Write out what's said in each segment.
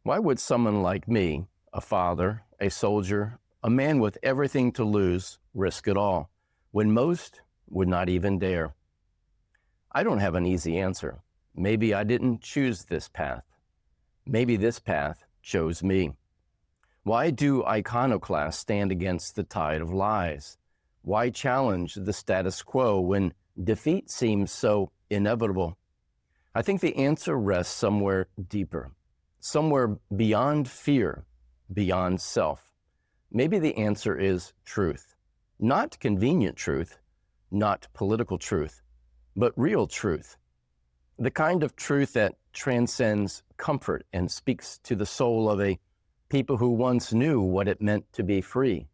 Why would someone like me, a father, a soldier, a man with everything to lose, risk it all, when most would not even dare? I don't have an easy answer. Maybe I didn't choose this path. Maybe this path chose me. Why do iconoclasts stand against the tide of lies? Why challenge the status quo when defeat seems so inevitable? I think the answer rests somewhere deeper, somewhere beyond fear, beyond self. Maybe the answer is truth. Not convenient truth, not political truth, but real truth. The kind of truth that transcends comfort and speaks to the soul of a people who once knew what it meant to be free.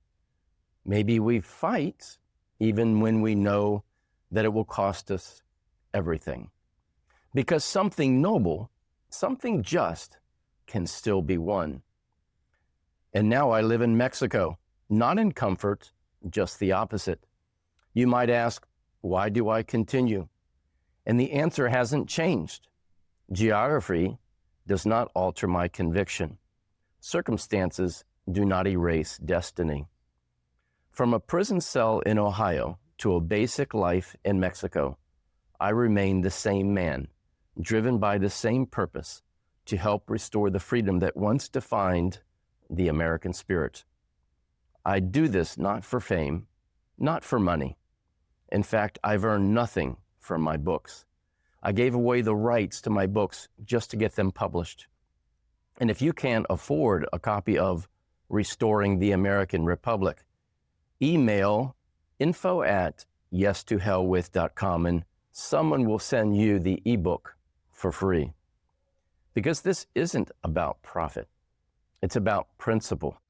Maybe we fight even when we know that it will cost us everything. Because something noble, something just, can still be won. And now I live in Mexico, not in comfort, just the opposite. You might ask, why do I continue? And the answer hasn't changed. Geography does not alter my conviction. Circumstances do not erase destiny. From a prison cell in Ohio to a basic life in Mexico, I remain the same man, driven by the same purpose to help restore the freedom that once defined the American spirit. I do this not for fame, not for money. In fact, I've earned nothing from my books. I gave away the rights to my books just to get them published. And if you can't afford a copy of Restoring the American Republic, email info@yestohellwith.com and someone will send you the ebook for free. Because this isn't about profit. It's about principle.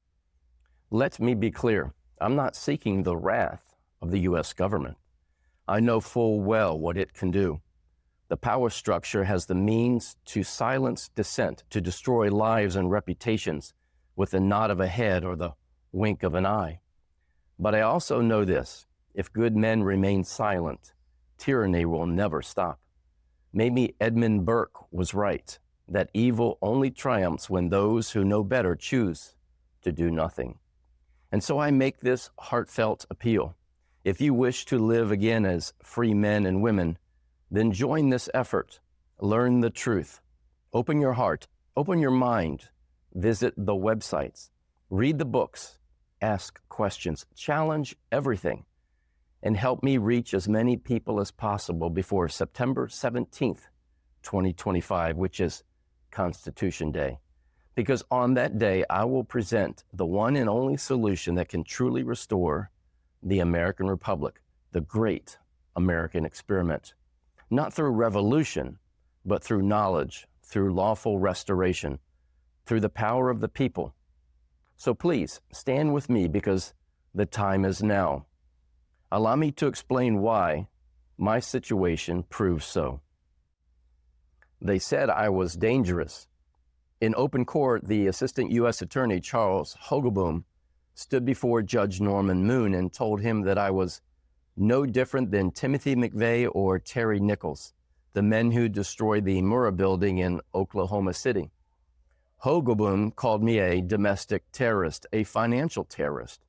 Let me be clear. I'm not seeking the wrath of the U.S. government. I know full well what it can do. The power structure has the means to silence dissent, to destroy lives and reputations with a nod of a head or the wink of an eye. But I also know this: if good men remain silent, tyranny will never stop. Maybe Edmund Burke was right, that evil only triumphs when those who know better choose to do nothing. And so I make this heartfelt appeal. If you wish to live again as free men and women, then join this effort. Learn the truth. Open your heart. Open your mind. Visit the websites. Read the books. Ask questions. Challenge everything. And help me reach as many people as possible before September 17th, 2025, which is Constitution Day. Because on that day, I will present the one and only solution that can truly restore the American Republic, the great American experiment. Not through revolution, but through knowledge, through lawful restoration, through the power of the people. So please, stand with me because the time is now. Allow me to explain why my situation proves so. They said I was dangerous. In open court, the Assistant U.S. Attorney, Charles Hogaboom, stood before Judge Norman Moon and told him that I was no different than Timothy McVeigh or Terry Nichols, the men who destroyed the Murrah building in Oklahoma City. Hogaboom called me a domestic terrorist, a financial terrorist.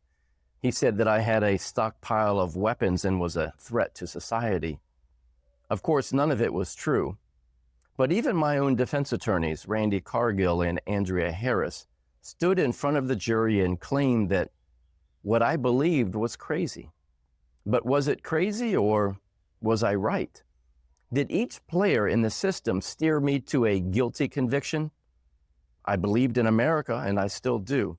He said that I had a stockpile of weapons and was a threat to society. Of course, none of it was true. But even my own defense attorneys, Randy Cargill and Andrea Harris, stood in front of the jury and claimed that what I believed was crazy. But was it crazy or was I right? Did each player in the system steer me to a guilty conviction? I believed in America, and I still do.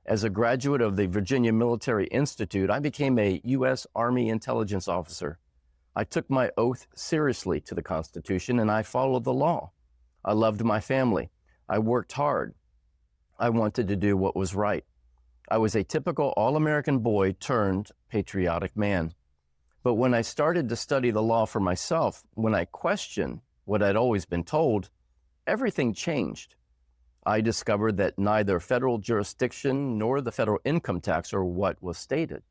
As a graduate of the Virginia Military Institute, I became a U.S. Army intelligence officer. I took my oath seriously to the Constitution, and I followed the law. I loved my family. I worked hard. I wanted to do what was right. I was a typical all-American boy turned patriotic man. But when I started to study the law for myself, when I questioned what I'd always been told, everything changed. I discovered that neither federal jurisdiction nor the federal income tax are what was stated.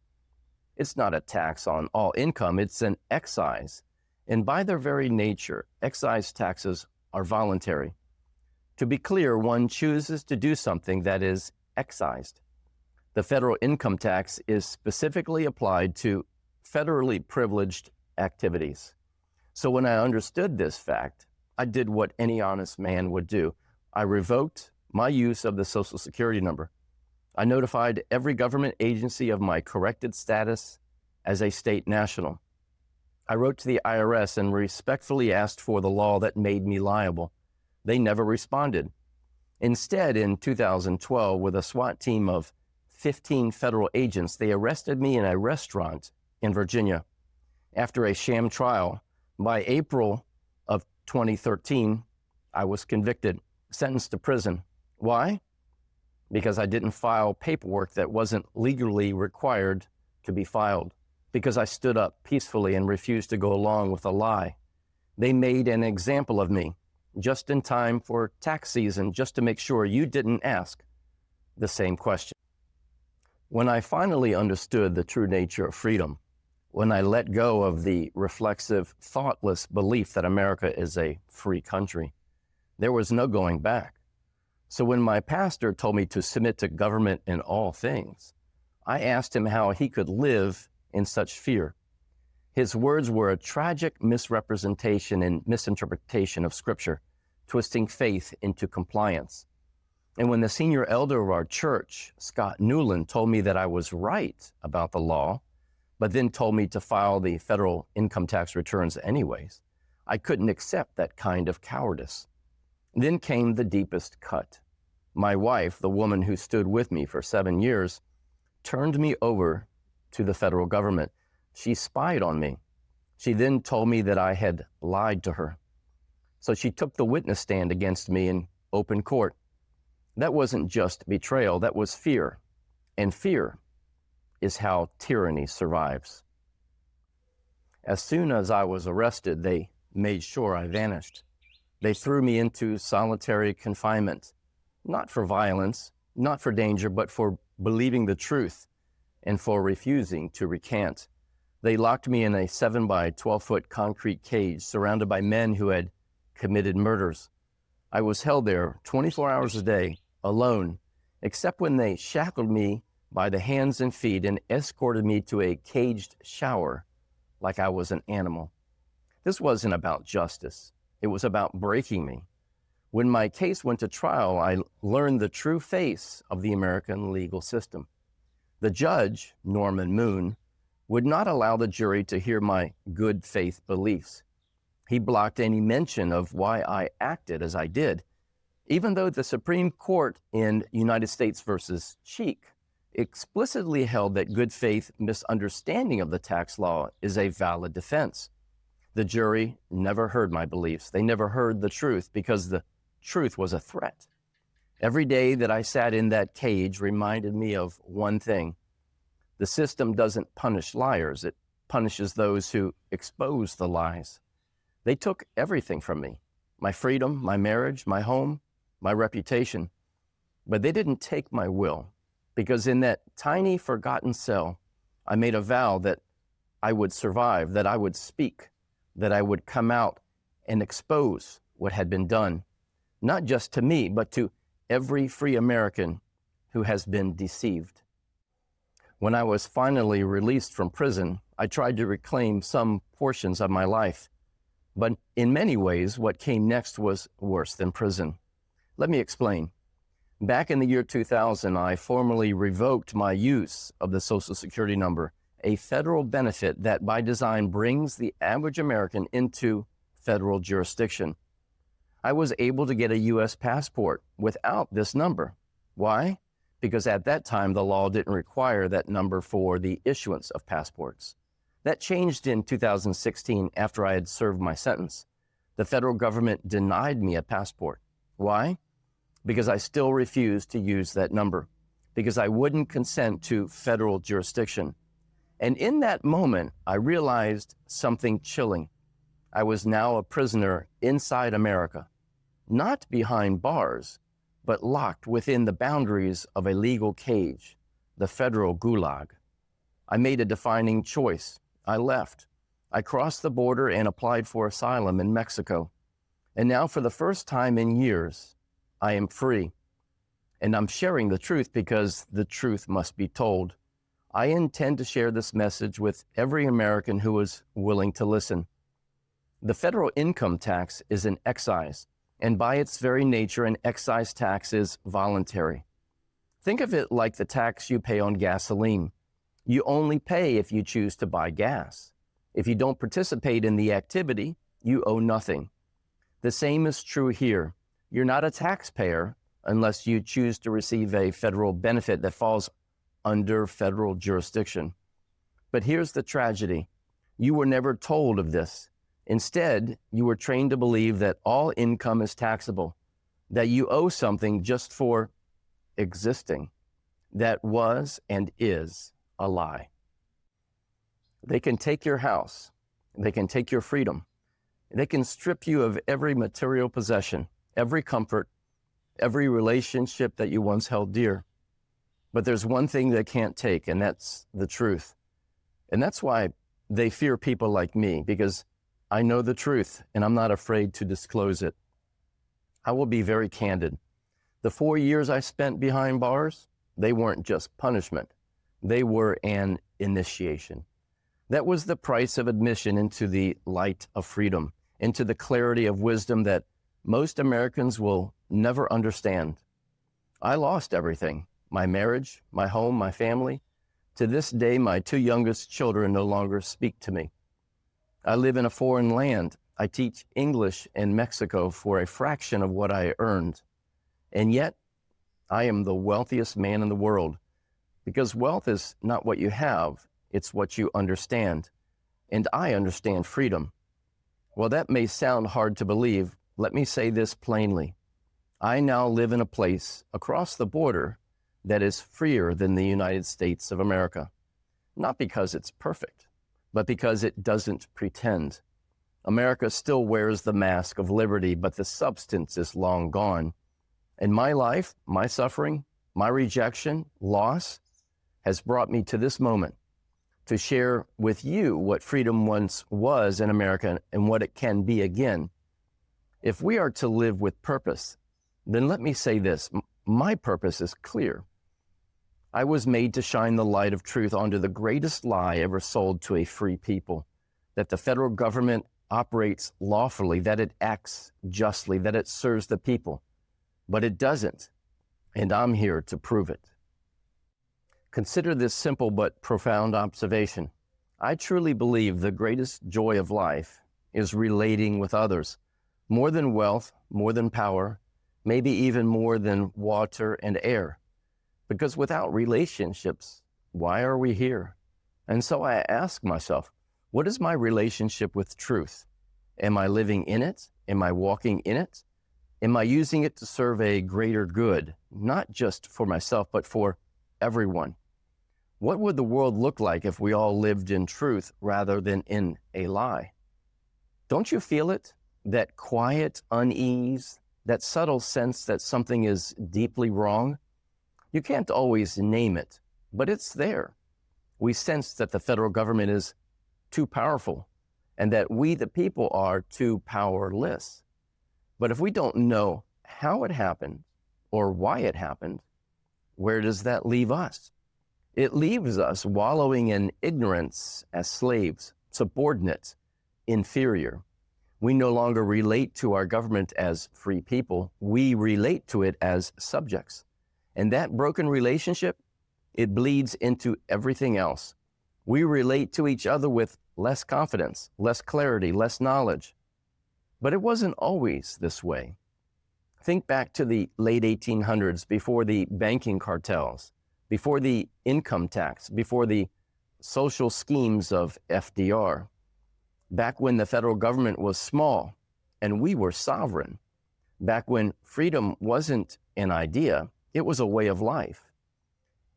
It's not a tax on all income, it's an excise. And by their very nature, excise taxes are voluntary. To be clear, one chooses to do something that is excised. The federal income tax is specifically applied to federally privileged activities. So when I understood this fact, I did what any honest man would do. I revoked my use of the Social Security number. I notified every government agency of my corrected status as a state national. I wrote to the IRS and respectfully asked for the law that made me liable. They never responded. Instead, in 2012, with a SWAT team of 15 federal agents, they arrested me in a restaurant in Virginia. After a sham trial, by April of 2013, I was convicted, sentenced to prison. Why? Because I didn't file paperwork that wasn't legally required to be filed. Because I stood up peacefully and refused to go along with a lie. They made an example of me just in time for tax season, just to make sure you didn't ask the same question. When I finally understood the true nature of freedom, when I let go of the reflexive, thoughtless belief that America is a free country, there was no going back. So when my pastor told me to submit to government in all things, I asked him how he could live in such fear. His words were a tragic misrepresentation and misinterpretation of Scripture, twisting faith into compliance. And when the senior elder of our church, Scott Newland, told me that I was right about the law, but then told me to file the federal income tax returns anyways, I couldn't accept that kind of cowardice. Then came the deepest cut. My wife, the woman who stood with me for 7 years, turned me over to the federal government. She spied on me. She then told me that I had lied to her. So she took the witness stand against me in open court. That wasn't just betrayal, that was fear. And fear is how tyranny survives. As soon as I was arrested, they made sure I vanished. They threw me into solitary confinement, not for violence, not for danger, but for believing the truth and for refusing to recant. They locked me in a 7 by 12-foot concrete cage surrounded by men who had committed murders. I was held there 24 hours a day, alone, except when they shackled me by the hands and feet and escorted me to a caged shower like I was an animal. This wasn't about justice. It was about breaking me. When my case went to trial, I learned the true face of the American legal system. The judge, Norman Moon, would not allow the jury to hear my good faith beliefs. He blocked any mention of why I acted as I did, even though the Supreme Court in United States versus Cheek explicitly held that good faith misunderstanding of the tax law is a valid defense. The jury never heard my beliefs. They never heard the truth because the truth was a threat. Every day that I sat in that cage reminded me of one thing. The system doesn't punish liars. It punishes those who expose the lies. They took everything from me, my freedom, my marriage, my home, my reputation. But they didn't take my will, because in that tiny forgotten cell, I made a vow that I would survive, that I would speak, that I would come out and expose what had been done, not just to me, but to every free American who has been deceived. When I was finally released from prison, I tried to reclaim some portions of my life. But in many ways, what came next was worse than prison. Let me explain. Back in the year 2000, I formally revoked my use of the Social Security number, a federal benefit that by design brings the average American into federal jurisdiction. I was able to get a U.S. passport without this number. Why? Because at that time, the law didn't require that number for the issuance of passports. That changed in 2016 after I had served my sentence. The federal government denied me a passport. Why? Because I still refused to use that number, because I wouldn't consent to federal jurisdiction. And in that moment, I realized something chilling. I was now a prisoner inside America, not behind bars, but locked within the boundaries of a legal cage, the federal gulag. I made a defining choice. I left. I crossed the border and applied for asylum in Mexico. And now, for the first time in years, I am free. And I'm sharing the truth because the truth must be told. I intend to share this message with every American who is willing to listen. The federal income tax is an excise, and by its very nature, an excise tax is voluntary. Think of it like the tax you pay on gasoline. You only pay if you choose to buy gas. If you don't participate in the activity, you owe nothing. The same is true here. You're not a taxpayer unless you choose to receive a federal benefit that falls under federal jurisdiction. But here's the tragedy. You were never told of this. Instead, you were trained to believe that all income is taxable, that you owe something just for existing. That was and is a lie. They can take your house. They can take your freedom. They can strip you of every material possession, every comfort, every relationship that you once held dear. But there's one thing they can't take, and that's the truth. And that's why they fear people like me, because I know the truth, and I'm not afraid to disclose it. I will be very candid. The 4 years I spent behind bars, they weren't just punishment. They were an initiation. That was the price of admission into the light of freedom, into the clarity of wisdom that most Americans will never understand. I lost everything, my marriage, my home, my family. To this day, my 2 youngest children no longer speak to me. I live in a foreign land. I teach English in Mexico for a fraction of what I earned. And yet, I am the wealthiest man in the world, because wealth is not what you have, it's what you understand. And I understand freedom. While that may sound hard to believe, let me say this plainly. I now live in a place across the border that is freer than the United States of America. Not because it's perfect, but because it doesn't pretend. America still wears the mask of liberty, but the substance is long gone. And my life, my suffering, my rejection, loss, has brought me to this moment to share with you what freedom once was in America and what it can be again. If we are to live with purpose, then let me say this, my purpose is clear. I was made to shine the light of truth onto the greatest lie ever sold to a free people, that the federal government operates lawfully, that it acts justly, that it serves the people. But it doesn't, and I'm here to prove it. Consider this simple but profound observation. I truly believe the greatest joy of life is relating with others, more than wealth, more than power, maybe even more than water and air. Because without relationships, why are we here? And so I ask myself, what is my relationship with truth? Am I living in it? Am I walking in it? Am I using it to serve a greater good, not just for myself, but for everyone? What would the world look like if we all lived in truth rather than in a lie? Don't you feel it? That quiet unease, that subtle sense that something is deeply wrong? You can't always name it, but it's there. We sense that the federal government is too powerful and that we, the people, are too powerless. But if we don't know how it happened or why it happened, where does that leave us? It leaves us wallowing in ignorance as slaves, subordinate, inferior. We no longer relate to our government as free people. We relate to it as subjects. And that broken relationship, it bleeds into everything else. We relate to each other with less confidence, less clarity, less knowledge. But it wasn't always this way. Think back to the late 1800s, before the banking cartels, before the income tax, before the social schemes of FDR, back when the federal government was small and we were sovereign, back when freedom wasn't an idea, it was a way of life.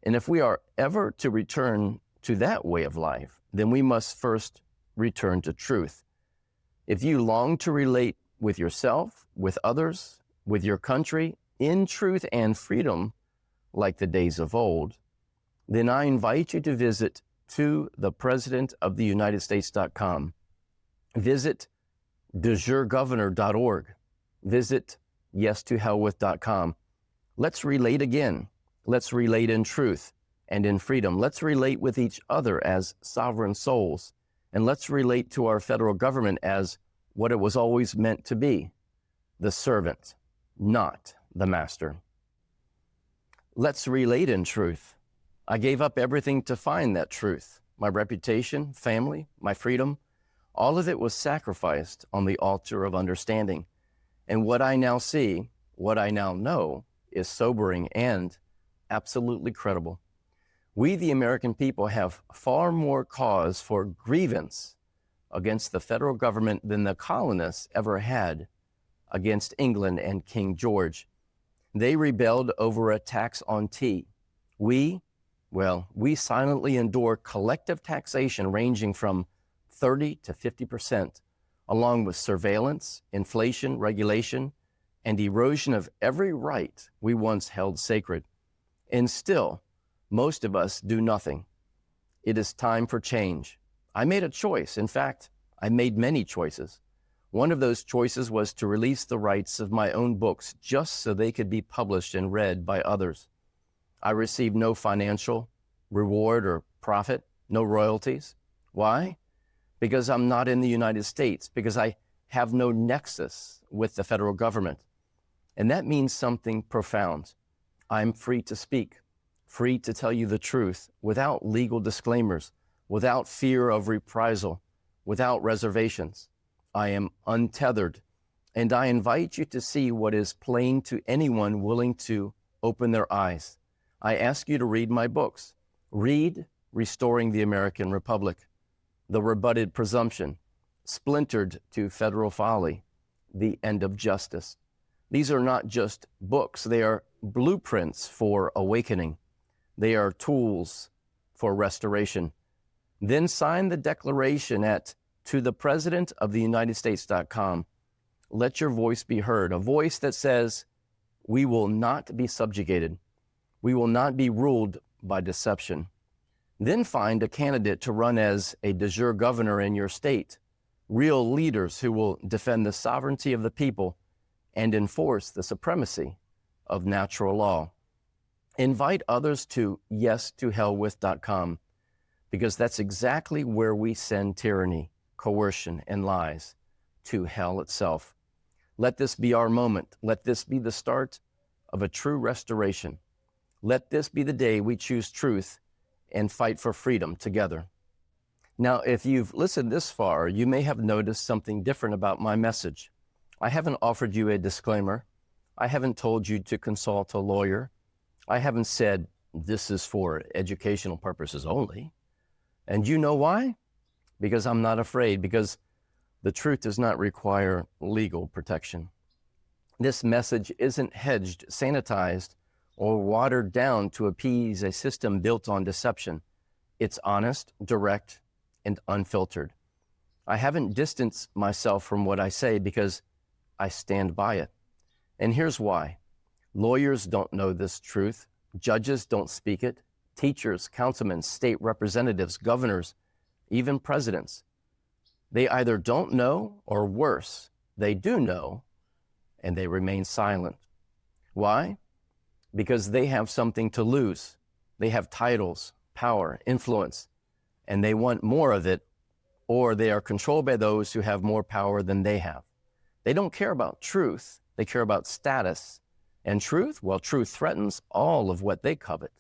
And if we are ever to return to that way of life, then we must first return to truth. If you long to relate with yourself, with others, with your country, in truth and freedom, like the days of old, then I invite you to visit tothepresidentoftheunitedstates.com. Visit dejuregovernor.org. Visit yes-to-hell-with.com. Let's relate again. Let's relate in truth and in freedom. Let's relate with each other as sovereign souls. And let's relate to our federal government as what it was always meant to be, the servant, not the master. Let's relate in truth. I gave up everything to find that truth. My reputation, family, my freedom, all of it was sacrificed on the altar of understanding. And what I now see, what I now know, is sobering and absolutely credible. We, the American people, have far more cause for grievance against the federal government than the colonists ever had against England and King George. They rebelled over a tax on tea. We silently endure collective taxation ranging from 30 to 50%, along with surveillance, inflation, regulation, and erosion of every right we once held sacred. And still, most of us do nothing. It is time for change. I made a choice. In fact, I made many choices. One of those choices was to release the rights of my own books just so they could be published and read by others. I received no financial reward or profit, no royalties. Why? Because I'm not in the United States, because I have no nexus with the federal government. And that means something profound. I'm free to speak, free to tell you the truth without legal disclaimers, without fear of reprisal, without reservations. I am untethered, and I invite you to see what is plain to anyone willing to open their eyes. I ask you to read my books. Read Restoring the American Republic, The Rebutted Presumption, Splintered to Federal Folly, The End of Justice. These are not just books. They are blueprints for awakening. They are tools for restoration. Then sign the declaration at tothepresidentoftheunitedstates.com. Let your voice be heard, a voice that says, we will not be subjugated. We will not be ruled by deception. Then find a candidate to run as a de jure governor in your state, real leaders who will defend the sovereignty of the people and enforce the supremacy of natural law. Invite others to yes-to-hell-with.com, because that's exactly where we send tyranny, coercion, and lies, to hell itself. Let this be our moment. Let this be the start of a true restoration. Let this be the day we choose truth and fight for freedom together. Now, if you've listened this far, you may have noticed something different about my message. I haven't offered you a disclaimer. I haven't told you to consult a lawyer. I haven't said this is for educational purposes only. And you know why? Because I'm not afraid, because the truth does not require legal protection. This message isn't hedged, sanitized, or watered down to appease a system built on deception. It's honest, direct, and unfiltered. I haven't distanced myself from what I say because I stand by it. And here's why. Lawyers don't know this truth. Judges don't speak it. Teachers, councilmen, state representatives, governors, even presidents. They either don't know, or worse, they do know, and they remain silent. Why? Because they have something to lose. They have titles, power, influence, and they want more of it, or they are controlled by those who have more power than they have. They don't care about truth. They care about status. And truth? Well, truth threatens all of what they covet.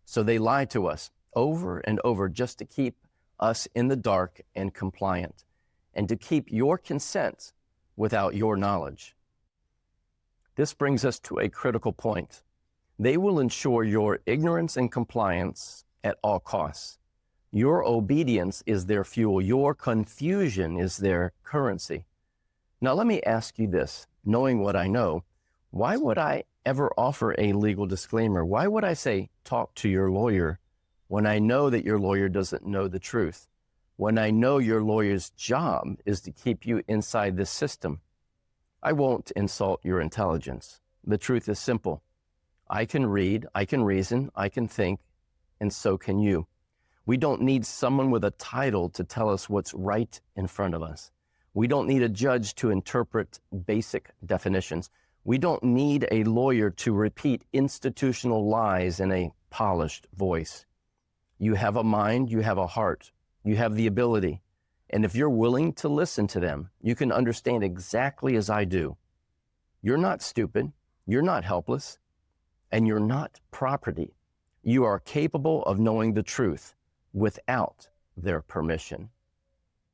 So they lie to us over and over just to keep us in the dark and compliant, and to keep your consent without your knowledge. This brings us to a critical point. They will ensure your ignorance and compliance at all costs. Your obedience is their fuel. Your confusion is their currency. Now, let me ask you this, knowing what I know, why would I ever offer a legal disclaimer? Why would I say, talk to your lawyer, when I know that your lawyer doesn't know the truth? When I know your lawyer's job is to keep you inside this system? I won't insult your intelligence. The truth is simple. I can read, I can reason, I can think, and so can you. We don't need someone with a title to tell us what's right in front of us. We don't need a judge to interpret basic definitions. We don't need a lawyer to repeat institutional lies in a polished voice. You have a mind, you have a heart, you have the ability. And if you're willing to listen to them, you can understand exactly as I do. You're not stupid, you're not helpless, and you're not property. You are capable of knowing the truth without their permission.